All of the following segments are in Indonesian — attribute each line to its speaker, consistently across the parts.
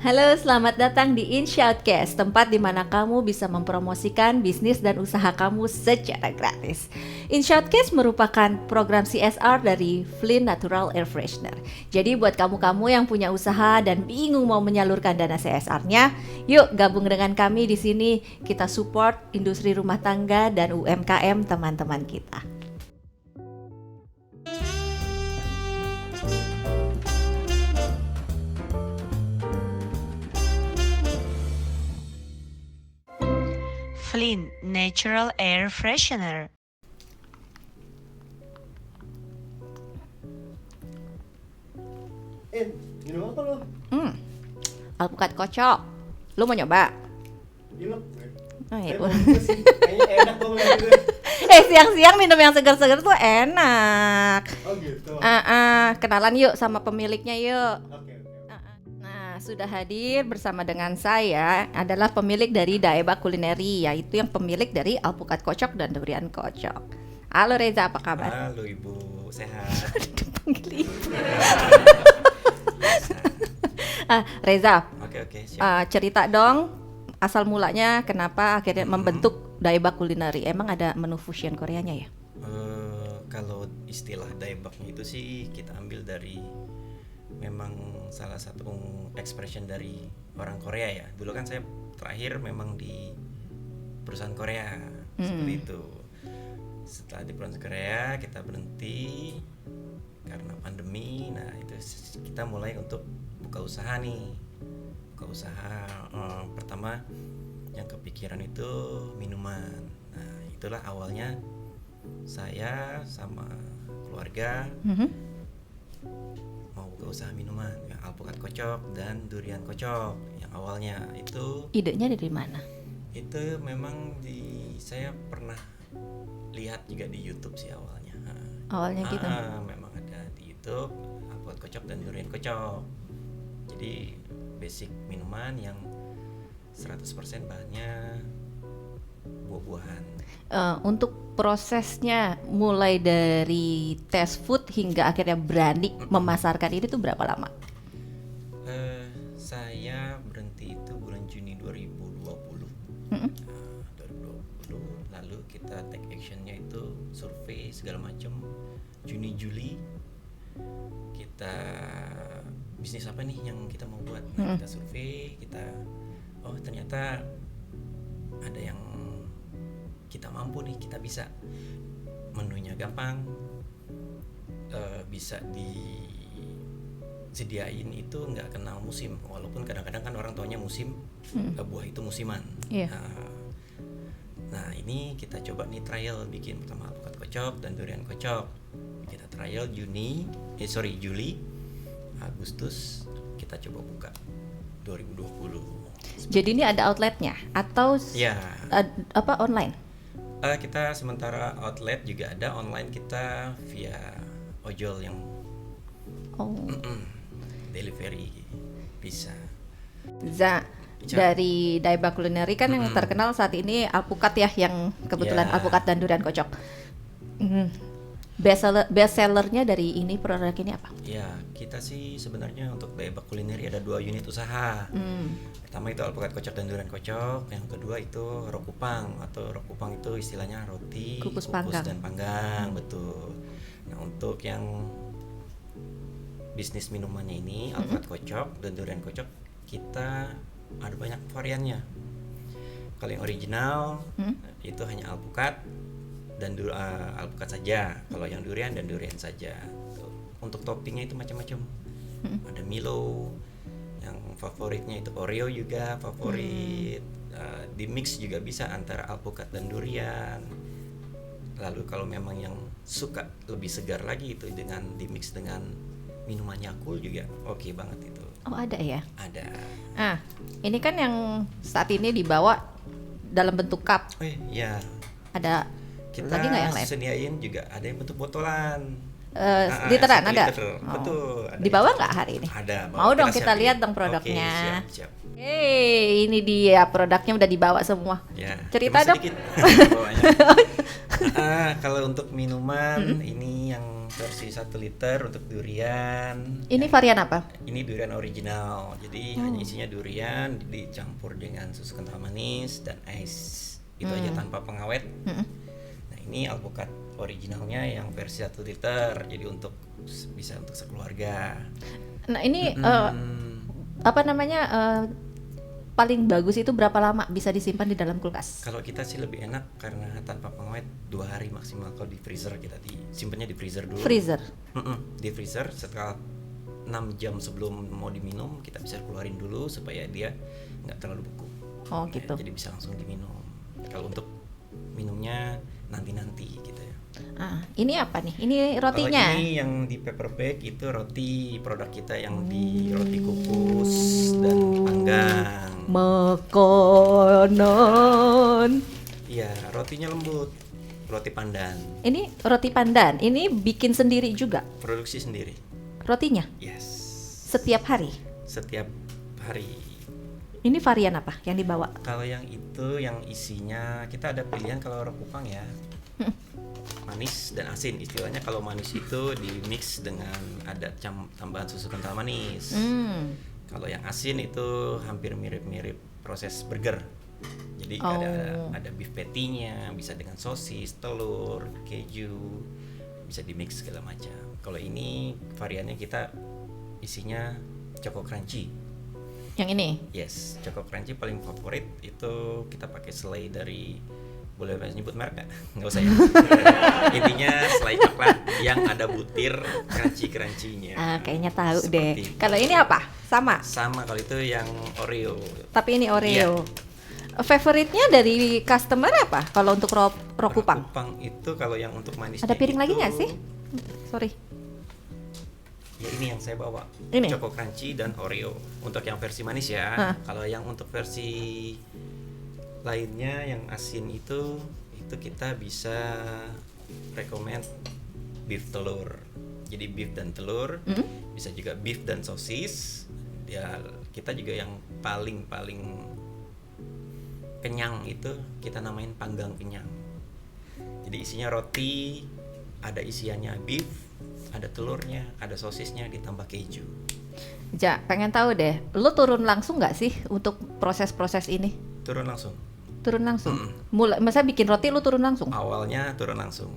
Speaker 1: Halo, selamat datang di InShoutcast, tempat di mana kamu bisa mempromosikan bisnis dan usaha kamu secara gratis. InShoutcast merupakan program CSR dari Flynn Natural Air Freshener. Jadi buat kamu-kamu yang punya usaha dan bingung mau menyalurkan dana CSR-nya, yuk gabung dengan kami di sini. Kita support industri rumah tangga dan UMKM teman-teman kita.
Speaker 2: Flynn Natural Air Freshener.
Speaker 3: Minum apa lo?
Speaker 1: Alpukat kocok. Lu mau nyoba?
Speaker 3: Gila.
Speaker 1: Oh, iya.
Speaker 3: Kayaknya enak banget gitu.
Speaker 1: Siang-siang minum yang segar-segar tuh enak.
Speaker 3: Oh gitu.
Speaker 1: Kenalan yuk sama pemiliknya yuk.
Speaker 3: Oke.
Speaker 1: Nah, sudah hadir bersama dengan saya adalah pemilik dari Daebak Culinary, yaitu yang pemilik dari alpukat kocok dan durian kocok. Halo Reza, apa kabar?
Speaker 4: Halo Ibu, sehat.
Speaker 1: Panggil ibu. Reza,
Speaker 4: Oke, siap.
Speaker 1: cerita dong asal mulanya kenapa akhirnya membentuk Daebak Culinary. Emang ada menu fusion Koreanya ya?
Speaker 4: Kalau istilah daebaknya itu sih kita ambil dari memang salah satu expression dari orang Korea ya. Dulu kan saya terakhir memang di perusahaan Korea seperti itu. Setelah di perusahaan Korea kita berhenti karena pandemi. Nah itu kita mulai untuk buka usaha nih. Buka usaha pertama yang kepikiran itu minuman. Nah itulah awalnya saya sama keluarga mau buka usaha minuman ya, alpukat kocok dan durian kocok. Yang awalnya itu
Speaker 1: Idenya dari mana?
Speaker 4: itu memang saya pernah lihat juga di YouTube sih awalnya.
Speaker 1: Awalnya gitu.
Speaker 4: Memang ada di YouTube alpukat kocok dan durian kocok. Jadi basic minuman yang 100% bahannya buah-buahan.
Speaker 1: Untuk prosesnya mulai dari test food hingga akhirnya berani memasarkan ini tuh berapa lama?
Speaker 4: Saya berhenti itu bulan Juni 2020. 2020 lalu kita take actionnya itu survei segala macam. Juni Juli kita bisnis apa nih yang kita mau buat. Nah, kita survei, ternyata ada yang kita mampu nih, kita bisa, menunya gampang, bisa disediain itu nggak kenal musim, walaupun kadang-kadang kan orang taunya musim buah itu musiman.
Speaker 1: Iya.
Speaker 4: Nah ini kita coba nih trial bikin pertama alpukat kocok dan durian kocok. Kita trial Juli, Agustus kita coba buka 2020.
Speaker 1: Jadi ini ada outletnya atau
Speaker 4: Ya.
Speaker 1: Online?
Speaker 4: Kita sementara outlet juga ada, online kita via ojol yang delivery bisa.
Speaker 1: Dari Daebak Culinary kan yang terkenal saat ini alpukat ya, yang kebetulan
Speaker 4: Ya.
Speaker 1: alpukat dan durian kocok. Best sellernya dari ini produk ini apa?
Speaker 4: Ya, kita sih sebenarnya untuk Daebak Culinary ada 2 unit usaha. Pertama itu alpukat kocok dan durian kocok, yang kedua itu rokupang, atau rokupang itu istilahnya roti
Speaker 1: Kukus panggang.
Speaker 4: dan panggang, betul. Nah, untuk yang bisnis minumannya ini alpukat kocok dan durian kocok, kita ada banyak variannya. Kalau yang original itu hanya alpukat dan alpukat saja. Kalau yang durian dan durian saja. Untuk toppingnya itu macam-macam. Ada Milo, yang favoritnya itu Oreo juga favorit. Di mix juga bisa antara alpukat dan durian. Lalu kalau memang yang suka lebih segar lagi itu dengan di mix dengan minuman Yakult juga oke banget itu.
Speaker 1: Oh, ada ya?
Speaker 4: Ada.
Speaker 1: Ini kan yang saat ini dibawa dalam bentuk cup.
Speaker 4: Oh iya.
Speaker 1: Ada
Speaker 4: Kita
Speaker 1: lagi nggak yang lain?
Speaker 4: sediain juga ada yang bentuk botolan.
Speaker 1: Literan
Speaker 4: 1
Speaker 1: ada?
Speaker 4: liter. Betul. Ada
Speaker 1: Dibawa
Speaker 4: yang
Speaker 1: nggak hari ini?
Speaker 4: Ada.
Speaker 1: Mau dong kita
Speaker 4: siapin.
Speaker 1: lihat dong produknya.
Speaker 4: Oke, siap.
Speaker 1: Hey, ini dia produknya udah dibawa semua.
Speaker 4: Ya.
Speaker 1: Cerita
Speaker 4: cuma
Speaker 1: dong.
Speaker 4: sedikit bawanya. Kalau untuk minuman ini yang versi 1 liter untuk durian.
Speaker 1: Ini varian apa?
Speaker 4: Ini durian original. Jadi hanya isinya durian dicampur dengan susu kental manis dan es. Itu aja tanpa pengawet. Nah, ini alpukat originalnya yang versi 1 liter. Jadi bisa untuk sekeluarga.
Speaker 1: Nah, ini paling bagus itu berapa lama bisa disimpan di dalam kulkas?
Speaker 4: Kalau kita sih lebih enak karena tanpa pengawet 2 hari maksimal. Kalau di freezer kita simpennya di freezer dulu.
Speaker 1: Freezer.
Speaker 4: Di freezer setelah 6 jam sebelum mau diminum kita bisa keluarin dulu supaya dia nggak terlalu beku.
Speaker 1: Oh gitu.
Speaker 4: Jadi bisa langsung diminum. Kalau untuk minumnya nanti gitu ya.
Speaker 1: Ini apa nih? Ini rotinya.
Speaker 4: Kalau ini yang di paper bag itu roti produk kita yang di roti kukus dan panggang.
Speaker 1: Makanan.
Speaker 4: Iya, rotinya lembut. Roti pandan.
Speaker 1: Ini roti pandan. Ini bikin sendiri juga
Speaker 4: Produksi sendiri.
Speaker 1: rotinya
Speaker 4: Yes.
Speaker 1: setiap hari.
Speaker 4: Setiap hari.
Speaker 1: Ini varian apa yang dibawa?
Speaker 4: Kalau yang itu yang isinya kita ada pilihan kalau orang Kupang ya. Manis dan asin istilahnya. Kalau manis itu di mix dengan ada tambahan susu kental manis. Kalau yang asin itu hampir mirip-mirip proses burger. Jadi ada beef patty-nya, bisa dengan sosis, telur, keju, bisa di mix segala macam. Kalau ini variannya kita isinya choco crunchy.
Speaker 1: Yang ini?
Speaker 4: Yes, choco crunchy paling favorit itu kita pakai selai dari, boleh nyebut merek nggak? Nggak usah ya. Intinya selai coklat yang ada butir crunchy-nya.
Speaker 1: Kayaknya tahu
Speaker 4: Seperti
Speaker 1: deh.
Speaker 4: itu.
Speaker 1: Kalau ini apa? Sama.
Speaker 4: Sama kalau itu yang Oreo.
Speaker 1: Tapi ini Oreo. Favoritnya dari customer apa? Kalau untuk Rokupang?
Speaker 4: Kupang itu kalau yang untuk manisnya.
Speaker 1: Ada piring lagi
Speaker 4: itu-
Speaker 1: nggak sih? Sorry.
Speaker 4: Ya ini yang saya bawa.
Speaker 1: Ini?
Speaker 4: Choco crunchy dan Oreo. Untuk yang versi manis ya. Kalau yang untuk versi lainnya yang asin itu kita bisa recommend beef telur. Jadi beef dan telur. Bisa juga beef dan sosis. Ya kita juga yang paling kenyang itu kita namain panggang kenyang. Jadi isinya roti, ada isiannya beef, ada telurnya, ada sosisnya, ditambah keju.
Speaker 1: Ja, pengen tahu deh, lu turun langsung nggak sih untuk proses-proses ini?
Speaker 4: Turun langsung.
Speaker 1: Turun langsung. Masa bikin roti lu turun langsung?
Speaker 4: Awalnya turun langsung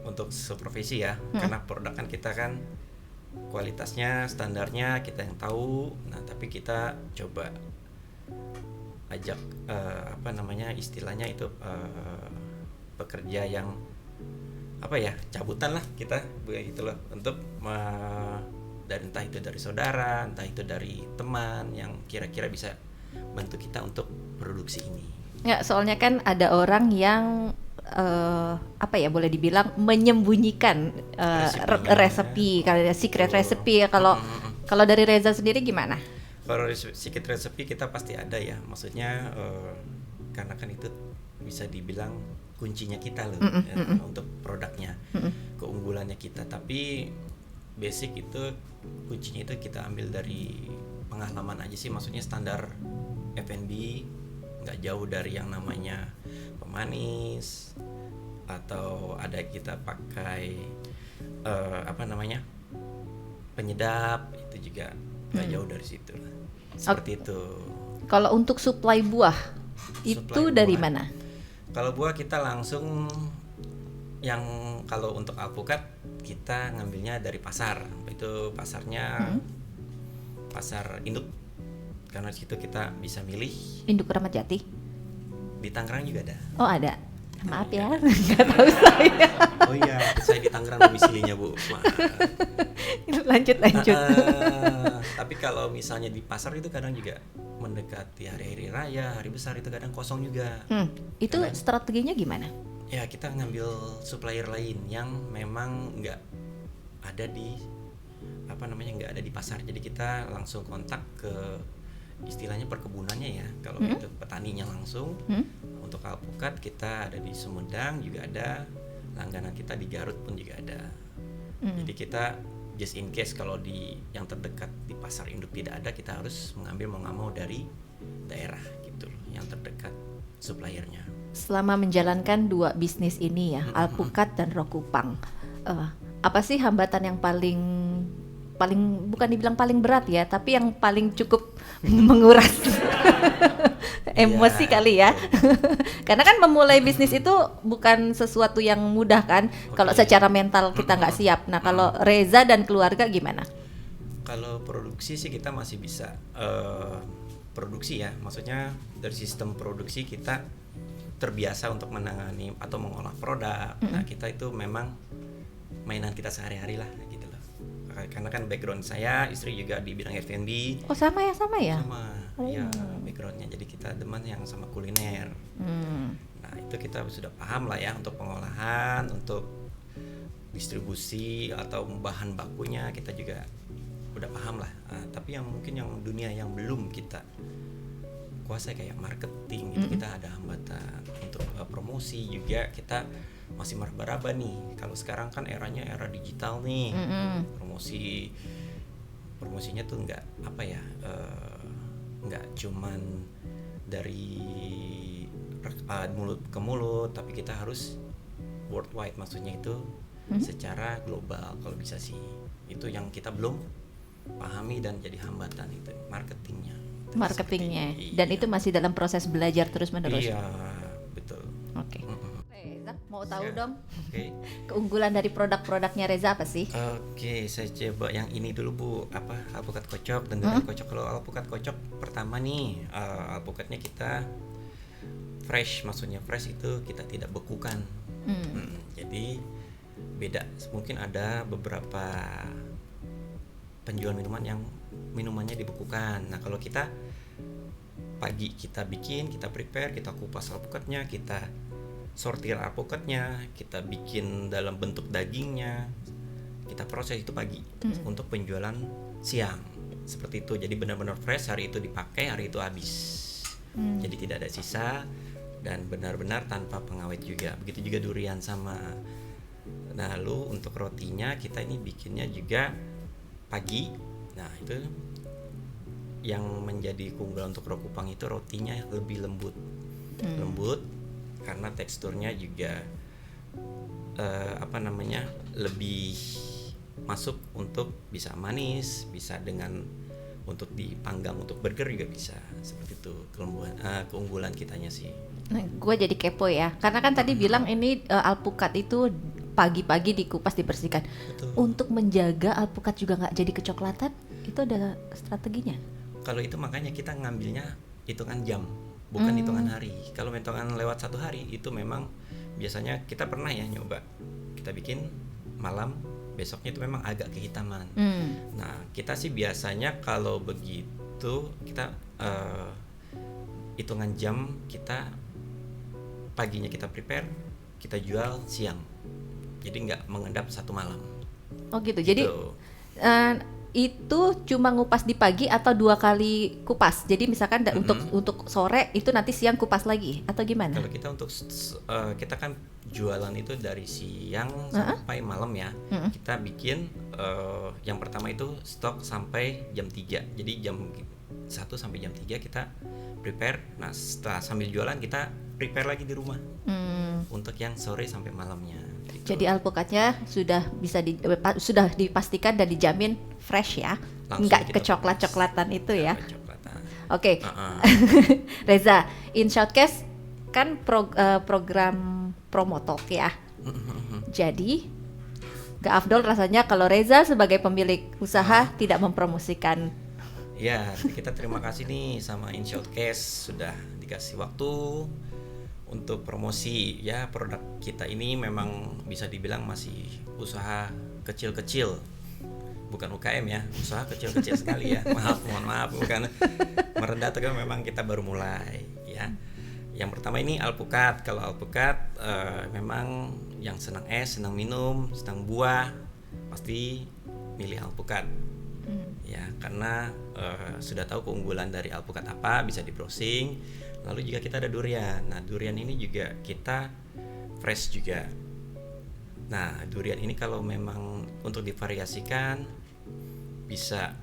Speaker 4: untuk seprofesi ya, karena produk kan kita kan kualitasnya, standarnya kita yang tahu. Nah, tapi kita coba ajak istilahnya itu pekerja yang cabutan lah kita begitu loh, untuk dari entah itu dari saudara, entah itu dari teman yang kira-kira bisa bantu kita untuk produksi ini.
Speaker 1: Ya, soalnya kan ada orang yang boleh dibilang menyembunyikan resepi, secret recipe. Kalau dari Reza sendiri gimana?
Speaker 4: Kalau secret recipe kita pasti ada ya, maksudnya karena kan itu bisa dibilang kuncinya kita loh untuk produknya, keunggulannya kita. Tapi basic itu kuncinya itu kita ambil dari pengalaman aja sih, maksudnya standar F&B nggak jauh dari yang namanya pemanis, atau ada kita pakai penyedap, itu juga nggak jauh dari situ lah. Seperti itu.
Speaker 1: Kalau untuk suplai buah itu dari mana?
Speaker 4: Kalau buah kita langsung kalau untuk alpukat kita ngambilnya dari pasar. Itu pasarnya pasar induk. Karena situ kita bisa milih.
Speaker 1: Induk Kramat Jati.
Speaker 4: Di Tangerang juga ada.
Speaker 1: Oh, ada. Maaf ya, nggak tahu saya.
Speaker 4: Oh iya, saya di Tangerang domisilinya, Bu.
Speaker 1: Lanjut.
Speaker 4: Tapi kalau misalnya di pasar itu kadang juga mendekati hari-hari raya, hari besar itu kadang kosong juga.
Speaker 1: Itu strateginya gimana?
Speaker 4: Ya kita ngambil supplier lain yang memang nggak ada di nggak ada di pasar. Jadi kita langsung kontak ke istilahnya perkebunannya ya. Kalau itu petaninya langsung. Untuk alpukat kita ada di Sumedang juga ada, langganan kita di Garut pun juga ada. Jadi kita just in case kalau di yang terdekat di pasar induk tidak ada, kita harus mengambil mau nggak mau dari daerah gitu loh, yang terdekat suppliernya.
Speaker 1: selama menjalankan dua bisnis ini ya, Alpukat dan Rokupang, apa sih hambatan yang paling bukan dibilang paling berat ya, tapi yang paling cukup menguras emosi
Speaker 4: Iya.
Speaker 1: kali ya? Karena kan memulai bisnis itu bukan sesuatu yang mudah kan, kalau
Speaker 4: Oke.
Speaker 1: secara mental kita nggak siap. Nah kalau Reza dan keluarga gimana?
Speaker 4: Kalau produksi sih kita masih bisa produksi ya, maksudnya dari sistem produksi kita terbiasa untuk menangani atau mengolah produk. Nah kita itu memang mainan kita sehari-hari lah gitu loh. Karena kan background saya, istri juga di bidang F&B.
Speaker 1: Oh sama ya?
Speaker 4: Sama
Speaker 1: Oh.
Speaker 4: ya backgroundnya, jadi kita demen yang sama kuliner. Nah itu kita sudah paham lah ya untuk pengolahan, untuk distribusi atau bahan bakunya kita juga udah paham lah. Tapi yang mungkin yang dunia yang belum kita kuasai kayak marketing itu kita ada hambatan. Untuk promosi juga kita masih meraba-raba nih. Kalau sekarang kan eranya era digital nih. Promosinya tuh nggak apa ya, nggak cuman dari mulut ke mulut, tapi kita harus worldwide, maksudnya itu secara global kalau bisa sih. Itu yang kita belum pahami dan jadi hambatan itu marketingnya.
Speaker 1: Marketingnya,
Speaker 4: Seperti-
Speaker 1: dan
Speaker 4: iya.
Speaker 1: itu masih dalam proses belajar terus menerus.
Speaker 4: Iya betul.
Speaker 1: Oke. Reza mau tahu
Speaker 4: Ya.
Speaker 1: dong
Speaker 4: Oke.
Speaker 1: keunggulan dari produk-produknya Reza apa sih?
Speaker 4: Oke, saya coba yang ini dulu Bu, apa alpukat kocok dan durian kocok. Kalau alpukat kocok pertama nih, alpukatnya kita fresh, maksudnya fresh itu kita tidak bekukan. Jadi beda, mungkin ada beberapa penjual minuman yang minumannya dibekukan. Nah kalau kita pagi kita bikin, kita prepare, kita kupas alpukatnya, kita sortir alpukatnya, kita bikin dalam bentuk dagingnya, kita proses itu pagi untuk penjualan siang seperti itu. Jadi benar-benar fresh, hari itu dipakai, hari itu habis. Jadi tidak ada sisa dan benar-benar tanpa pengawet juga. Begitu juga durian sama. Nah lalu untuk rotinya kita ini bikinnya juga pagi. Nah itu yang menjadi keunggulan untuk Rokupang itu rotinya lebih lembut. Lembut karena teksturnya juga lebih masuk untuk bisa manis, bisa dengan untuk dipanggang untuk burger juga bisa. Seperti itu keunggulan kitanya sih.
Speaker 1: Nah, gue jadi kepo ya, karena kan tadi bilang ini alpukat itu pagi-pagi dikupas dibersihkan.
Speaker 4: Betul.
Speaker 1: Untuk menjaga alpukat juga nggak jadi kecoklatan, itu ada strateginya.
Speaker 4: Kalau itu makanya kita ngambilnya hitungan jam, bukan hitungan hari. Kalau hitungan lewat 1 hari itu memang biasanya kita pernah ya nyoba, kita bikin malam, besoknya itu memang agak kehitaman. Nah kita sih biasanya kalau begitu kita hitungan jam, kita paginya kita prepare, kita jual siang, jadi nggak mengendap 1 malam.
Speaker 1: Oh gitu. Jadi
Speaker 4: Gitu.
Speaker 1: itu cuma ngupas di pagi atau 2 kali kupas. Jadi misalkan untuk sore itu nanti siang kupas lagi atau gimana?
Speaker 4: Kalau kita untuk kita kan jualan itu dari siang sampai malam ya. Kita bikin yang pertama itu stok sampai jam 3. Jadi jam 1 sampai jam 3 kita prepare. Nah, setelah sambil jualan kita prepare lagi di rumah. Untuk yang sore sampai malamnya. Gitu.
Speaker 1: Jadi alpukatnya sudah sudah dipastikan dan dijamin fresh ya,
Speaker 4: Langsung
Speaker 1: nggak
Speaker 4: kita
Speaker 1: kecoklat-coklatan itu ya.
Speaker 4: Kecoklatan.
Speaker 1: Oke, Reza, in Shoutcast kan program promotok ya. Jadi gak afdol rasanya kalau Reza sebagai pemilik usaha tidak mempromosikan.
Speaker 4: Ya, kita terima kasih nih sama InShoutcast sudah dikasih waktu untuk promosi ya. Produk kita ini memang bisa dibilang masih usaha kecil-kecil, bukan UKM ya, usaha kecil-kecil sekali ya. Mohon maaf, bukan merendah, tapi memang kita baru mulai ya. Yang pertama ini alpukat. Kalau alpukat memang yang senang es, senang minum, senang buah pasti milih alpukat. Ya, karena sudah tahu keunggulan dari alpukat apa, bisa di browsing. Lalu juga kita ada durian. Nah, durian ini juga kita fresh juga. Nah, durian ini kalau memang untuk divariasikan bisa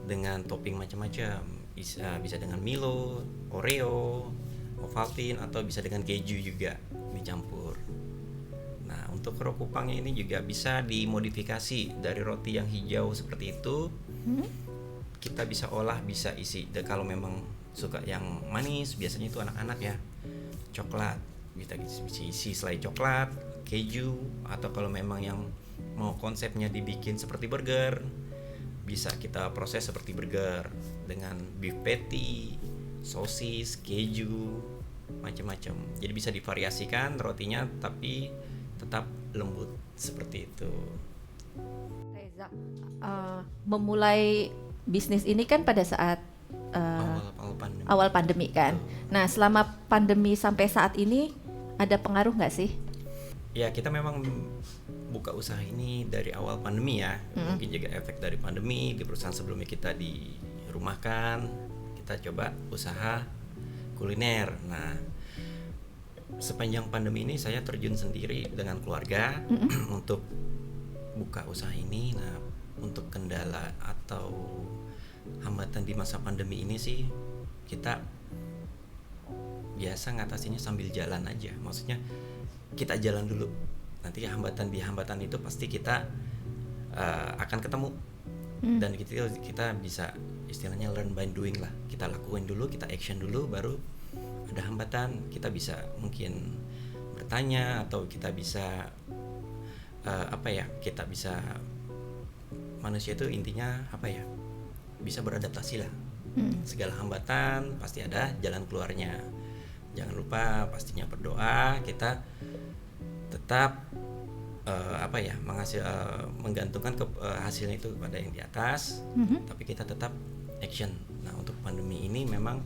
Speaker 4: dengan topping macam-macam. Bisa dengan Milo, Oreo, Ovaltine atau bisa dengan keju juga dicampur. Nah, untuk rokupangnya ini juga bisa dimodifikasi dari roti yang hijau seperti itu. Kita bisa olah, bisa isi. Dan kalau memang suka yang manis, biasanya itu anak-anak ya, coklat. Bisa isi selai coklat, keju, atau kalau memang yang mau konsepnya dibikin seperti burger, bisa kita proses seperti burger dengan beef patty, sosis, keju, macam-macam. Jadi bisa divariasikan rotinya tapi tetap lembut seperti itu.
Speaker 1: Reza, memulai bisnis ini kan pada saat awal pandemi kan. Nah, selama pandemi sampai saat ini ada pengaruh nggak sih?
Speaker 4: Ya, kita memang buka usaha ini dari awal pandemi ya. Mungkin juga efek dari pandemi, di perusahaan sebelumnya kita dirumahkan, kita coba usaha kuliner. Nah, sepanjang pandemi ini saya terjun sendiri dengan keluarga untuk buka usaha ini. Nah, untuk kendala atau hambatan di masa pandemi ini sih kita biasa ngatasinnya sambil jalan aja. Maksudnya kita jalan dulu. Nanti hambatan itu pasti kita akan ketemu. Dan gitu kita bisa istilahnya learn by doing lah. Kita lakuin dulu, kita action dulu, baru ada hambatan kita bisa mungkin bertanya atau kita bisa kita bisa, manusia itu intinya bisa beradaptasi lah. Segala hambatan pasti ada jalan keluarnya. Jangan lupa pastinya berdoa, kita tetap menggantungkan hasilnya itu pada yang di atas, tapi kita tetap action. Nah, untuk pandemi ini memang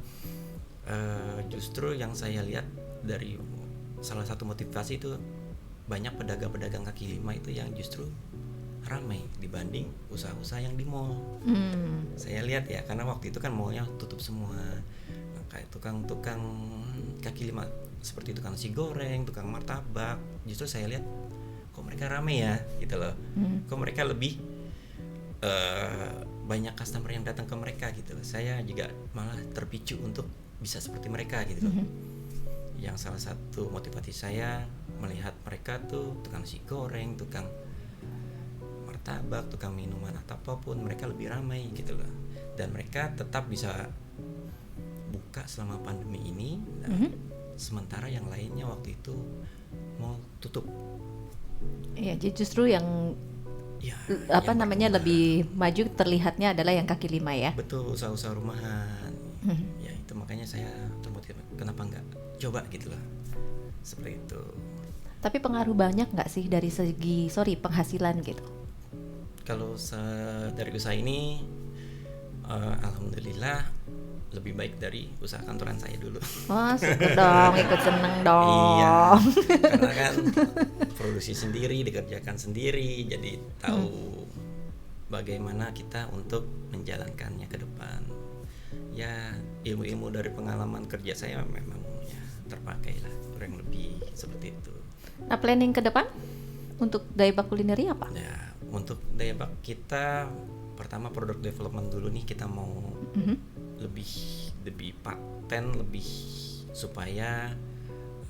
Speaker 4: justru yang saya lihat dari salah satu motivasi itu banyak pedagang-pedagang kaki lima itu yang justru ramai dibanding usaha-usaha yang di mall. Saya lihat ya, karena waktu itu kan mallnya tutup semua. Nah, kayak tukang-tukang kaki lima seperti tukang nasi goreng, tukang martabak, justru saya lihat kok mereka ramai ya gitu loh. Kok mereka lebih banyak customer yang datang ke mereka gitu loh. Saya juga malah terpicu untuk bisa seperti mereka gitu loh. Yang salah satu motivasi saya melihat mereka tuh tukang nasi goreng, tukang martabak, tukang minuman atau apapun, mereka lebih ramai gitu loh. Dan mereka tetap bisa buka selama pandemi ini. Sementara yang lainnya waktu itu mau tutup.
Speaker 1: Iya, jadi justru yang lebih maju terlihatnya adalah yang kaki lima ya.
Speaker 4: Betul, usaha-usaha rumahan. Ya itu makanya saya termotivasi, kenapa enggak coba gitu loh. Seperti itu.
Speaker 1: Tapi pengaruh banyak nggak sih dari segi penghasilan gitu?
Speaker 4: Kalau dari usaha ini alhamdulillah lebih baik dari usaha kantoran saya dulu.
Speaker 1: Wah, syukur dong, ikut seneng dong.
Speaker 4: Iya, karena kan produksi sendiri, dikerjakan sendiri, jadi tahu bagaimana kita untuk menjalankannya ke depan. Ya, ilmu-ilmu dari pengalaman kerja saya memang ya terpakai lah, kurang lebih seperti itu.
Speaker 1: Nah, planning ke depan untuk Daebak Culinary apa?
Speaker 4: Ya, untuk Daebak kita pertama product development dulu nih, kita mau lebih paten, lebih supaya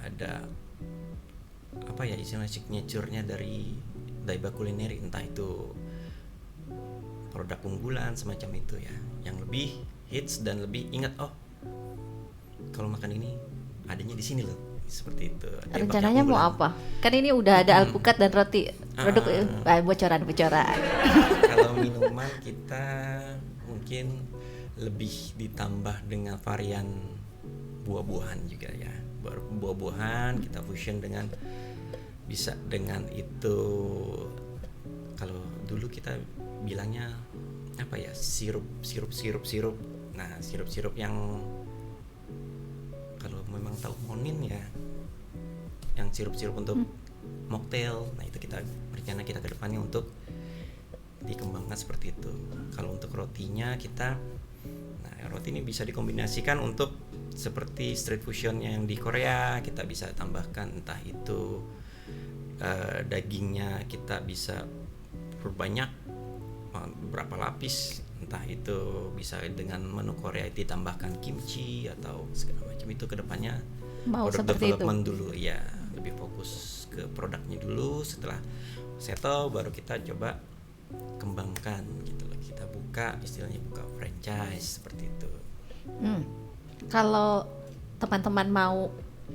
Speaker 4: ada istilah signature-nya dari Daebak Culinary, entah itu produk unggulan semacam itu ya, yang lebih hits dan lebih ingat, kalau makan ini adanya di sini loh, seperti itu.
Speaker 1: Rencananya mau apa? Kan ini udah ada alpukat dan roti produk bocoran.
Speaker 4: Kalau minuman kita mungkin lebih ditambah dengan varian buah-buahan juga ya. Buah-buahan kita fusion dengan itu, kalau dulu kita bilangnya sirup. Nah, sirup yang kalau memang tahu Monin ya, yang sirup untuk mocktail. Nah, itu rencana kita ke depannya untuk dikembangkan seperti itu. Kalau untuk rotinya roti ini bisa dikombinasikan untuk seperti street fusionnya yang di Korea. Kita bisa tambahkan entah itu dagingnya kita bisa perbanyak beberapa lapis. entah itu bisa dengan menu Korea ditambahkan kimchi atau segala macam, itu kedepannya
Speaker 1: Mau
Speaker 4: product
Speaker 1: seperti itu.
Speaker 4: development dulu ya, lebih fokus ke produknya dulu. Setelah settle baru kita coba kembangkan gitu loh, kita buka istilahnya buka franchise seperti itu.
Speaker 1: Kalau teman-teman mau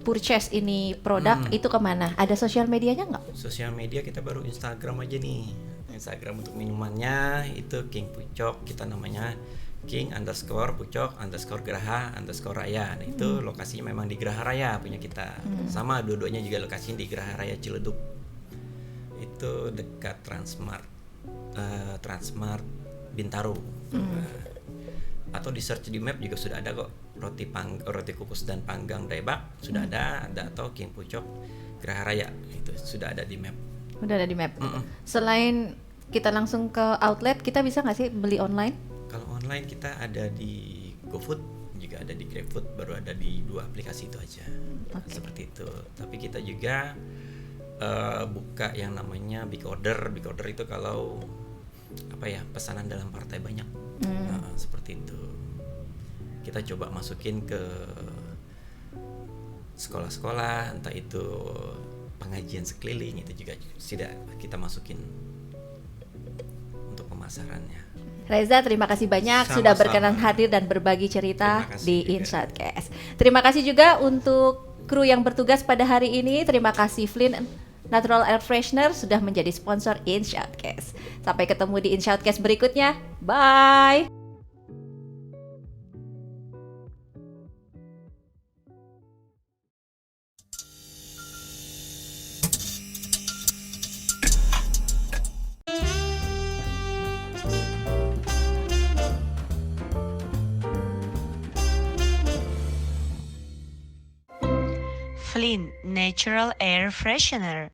Speaker 1: purchase ini produk itu kemana? Ada sosial medianya nggak?
Speaker 4: Sosial media kita baru Instagram aja nih. Instagram untuk minumannya itu King Pucok, kita namanya King_Pucok_Graha_Raya. Nah, itu lokasinya memang di Graha Raya punya kita. Sama dua-duanya juga lokasinya di Graha Raya Ciledug. Itu dekat Transmart Bintaro. Atau di search di map juga sudah ada kok, roti kukus dan panggang Daebak sudah ada atau King Pucok Graha Raya itu sudah ada di map.
Speaker 1: Udah ada di map. Selain kita langsung ke outlet, kita bisa nggak sih beli online?
Speaker 4: Kalau online kita ada di GoFood, juga ada di GrabFood, baru ada di 2 aplikasi itu aja. Seperti itu. Tapi kita juga buka yang namanya big order. Big order itu kalau pesanan dalam partai banyak. Seperti itu. Kita coba masukin ke sekolah-sekolah, entah itu pengajian sekeliling, itu juga sudah kita masukin untuk pemasarannya.
Speaker 1: Reza, terima kasih banyak
Speaker 4: Sama-sama.
Speaker 1: sudah berkenan hadir dan berbagi cerita
Speaker 4: Terima kasih
Speaker 1: di
Speaker 4: juga.
Speaker 1: InShoutcast. Terima kasih juga untuk kru yang bertugas pada hari ini. Terima kasih Flynn Natural Air Freshener sudah menjadi sponsor InShoutcast. Sampai ketemu di InShoutcast berikutnya. Bye.
Speaker 2: Flynn Natural Air Freshener.